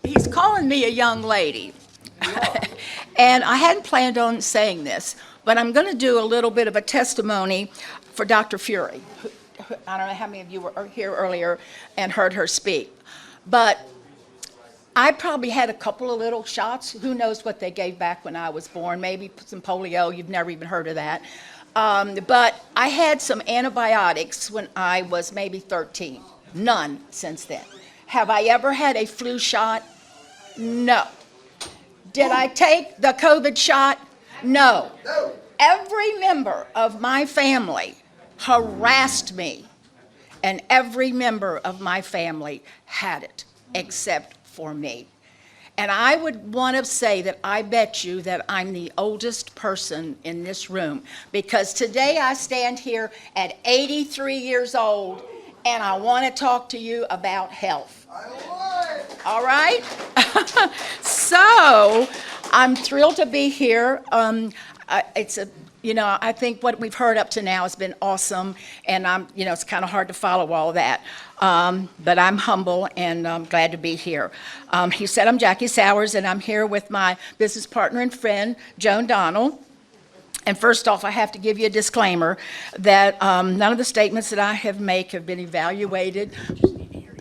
he's calling me a young lady. And I hadn't planned on saying this, but I'm going to do a little bit of a testimony for Dr. Fury. I don't know how many of you were here earlier and heard her speak, but I probably had a couple of little shots. Who knows what they gave back when I was born? Maybe some polio. You've never even heard of that. But I had some antibiotics when I was maybe 13. None since then. Have I ever had a flu shot? No. Did I take the COVID shot? No. Every member of my family harassed me, and every member of my family had it, except for me. And I would want to say that I bet you that I'm the oldest person in this room, because today I stand here at 83 years old, and I want to talk to you about health. All right? So I'm thrilled to be here. I think what we've heard up to now has been awesome, and it's kind of hard to follow all that. But I'm humble and I'm glad to be here. He said I'm Jackie Sowers, and I'm here with my business partner and friend, Joan Donald. And first off, I have to give you a disclaimer that none of the statements that I have made have been evaluated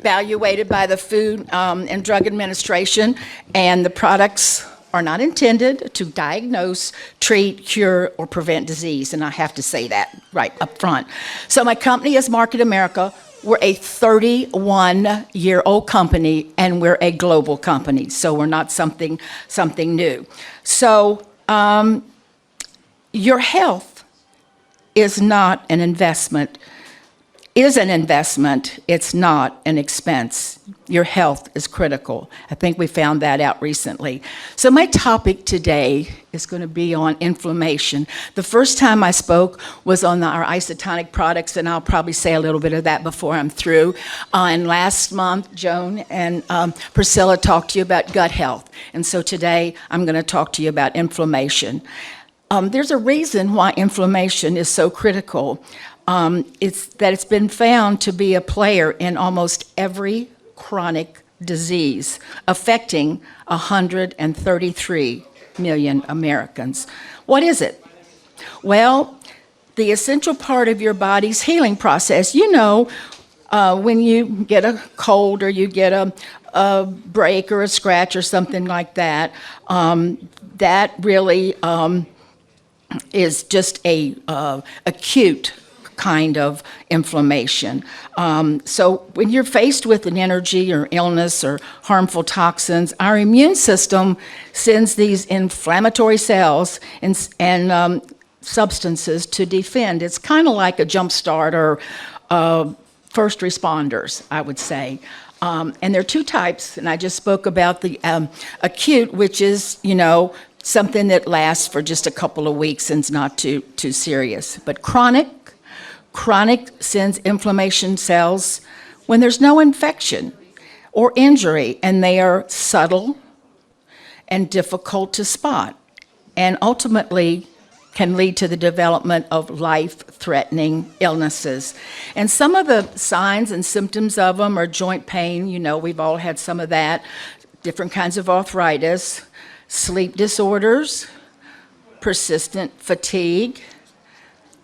by the Food and Drug Administration, and the products are not intended to diagnose, treat, cure, or prevent disease, and I have to say that right up front. So my company is Market America. We're a 31-year-old company, and we're a global company, so we're not something new. So your health is not an investment. Is an investment, it's not an expense. Your health is critical. I think we found that out recently. So my topic today is going to be on inflammation. The first time I spoke was on our isotonic products, and I'll probably say a little bit of that before I'm through. And last month, Joan and Priscilla talked to you about gut health. And so today, I'm going to talk to you about inflammation. There's a reason why inflammation is so critical. It's been found to be a player in almost every chronic disease, affecting 133 million Americans. What is it? Well, the essential part of your body's healing process. When you get a cold or you get a break or a scratch or something like that, that really is just a acute kind of inflammation. So when you're faced with an energy or illness or harmful toxins, our immune system sends these inflammatory cells and substances to defend. It's kind of like a jump start or first responders, I would say. And there are two types, and I just spoke about the acute, which is, something that lasts for just a couple of weeks and is not too serious. But chronic sends inflammation cells when there's no infection or injury, and they are subtle and difficult to spot, and ultimately can lead to the development of life-threatening illnesses. And some of the signs and symptoms of them are joint pain. We've all had some of that, different kinds of arthritis, sleep disorders, persistent fatigue,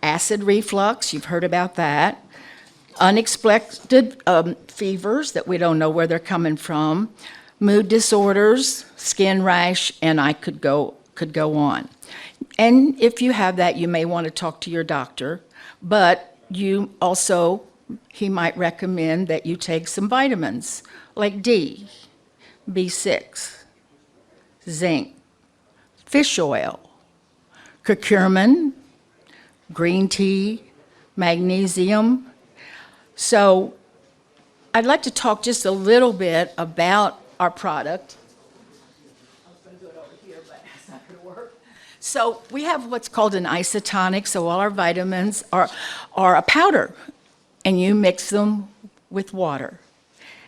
acid reflux, you've heard about that, unexpected fevers that we don't know where they're coming from, mood disorders, skin rash, and I could go on. And if you have that, you may want to talk to your doctor, but he might recommend that you take some vitamins like D, B6, zinc, fish oil, curcumin, green tea, magnesium. So I'd like to talk just a little bit about our product. I was going to do it over here, but it's not going to work. So we have what's called an isotonic. So all our vitamins are a powder, and you mix them with water,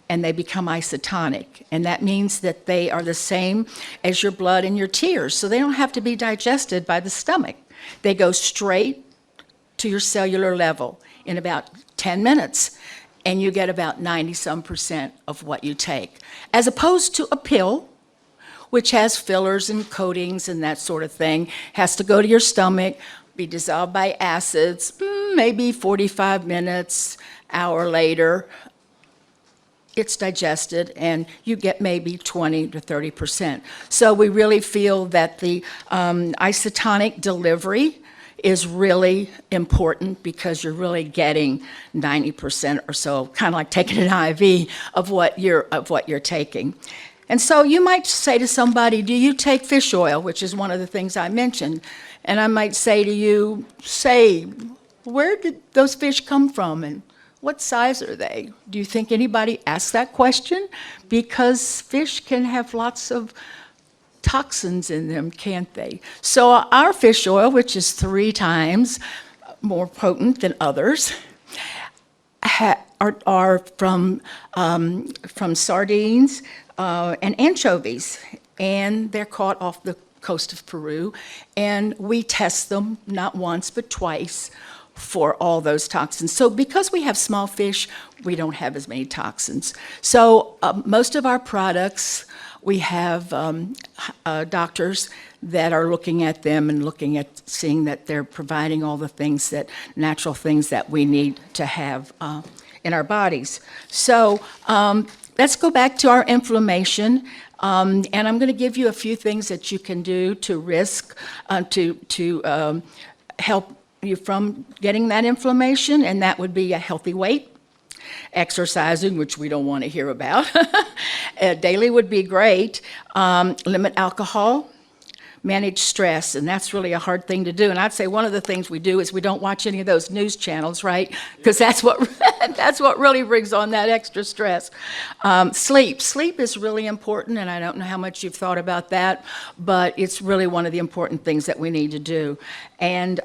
and they become isotonic. And that means that they are the same as your blood and your tears. So they don't have to be digested by the stomach. They go straight to your cellular level in about 10 minutes. and you get about 90-some% of what you take, as opposed to a pill, which has fillers and coatings and that sort of thing, has to go to your stomach, be dissolved by acids, maybe 45 minutes, hour later, it's digested, and you get maybe 20 to 30%. So we really feel that the isotonic delivery is really important because you're really getting 90% or so, kind of like taking an IV of what you're taking. And so you might say to somebody, do you take fish oil, which is one of the things I mentioned? And I might say to you, where did those fish come from, and what size are they? Do you think anybody asked that question? Because fish can have lots of toxins in them, can't they? So our fish oil, which is 3 times more potent than others, are from sardines and anchovies, and they're caught off the coast of Peru, and we test them not once but twice for all those toxins. So because we have small fish, we don't have as many toxins. So most of our products, we have doctors that are looking at them and looking at seeing that they're providing all the things that, natural things that we need to have in our bodies. So let's go back to our inflammation. And I'm going to give you a few things that you can do to help you from getting that inflammation, and that would be a healthy weight, exercising, which we don't want to hear about. Daily would be great. Limit alcohol, manage stress, and that's really a hard thing to do. And I'd say one of the things we do is we don't watch any of those news channels, right? Because that's what really brings on that extra stress. Sleep is really important, and I don't know how much you've thought about that, but it's really one of the important things that we need to do. And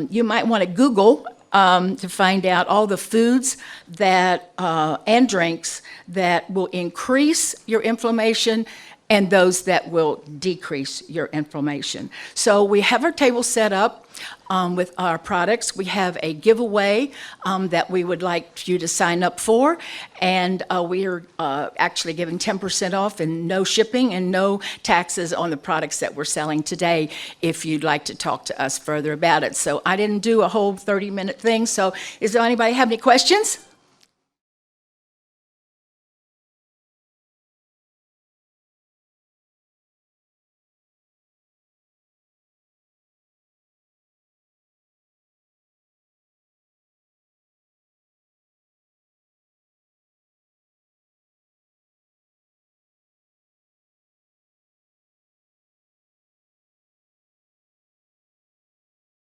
you might want to Google to find out all the foods that and drinks that will increase your inflammation and those that will decrease your inflammation. So we have our table set up with our products. We have a giveaway that we would like you to sign up for, and we are actually giving 10% off and no shipping and no taxes on the products that we're selling today if you'd like to talk to us further about it. So I didn't do a whole 30-minute thing, so does anybody have any questions?